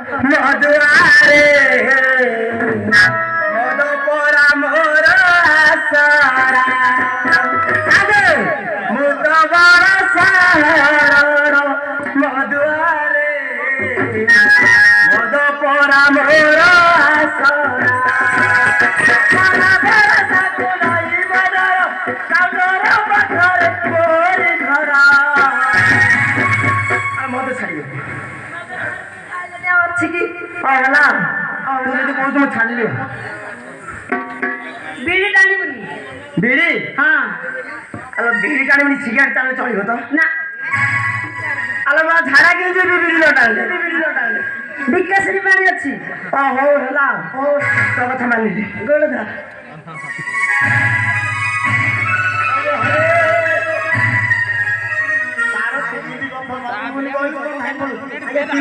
ମଧୁଆରେ ମଦ ପରା ମୋର ଆଶରା ମୁଁ ତ ବଡ଼ ସାରଣ ମଧୁଆରେ ମଦ ପରା ମୋର ଆଶରା ମଦ ଛାଡ଼ିବେ ଅଛି କି ହେଲା ତୁ ଯଦି କହୁଛୁ ମୁଁ ଛାଡ଼ିଲି ବିଡ଼ି ଟାଣିବୁନି ବିଡ଼ି ହଁ ଆଲୋ ବିଡ଼ି ଟାଣିବୁନି ସିଗାରେଟ୍ ଟାଣିଲେ ଚଳିବ ତ ନା ଆଲୋ ମା ଝାଡ଼ା କେମିତି ଯିବି ବିଡ଼ି ନ ଟାଣିଲେ ବିକାଶରୀ ପାଣି ଅଛି ହଉ ହେଲା ହଉ ତୋ କଥା ମାନିଲି ଗୋଡ଼ ଧର ତାର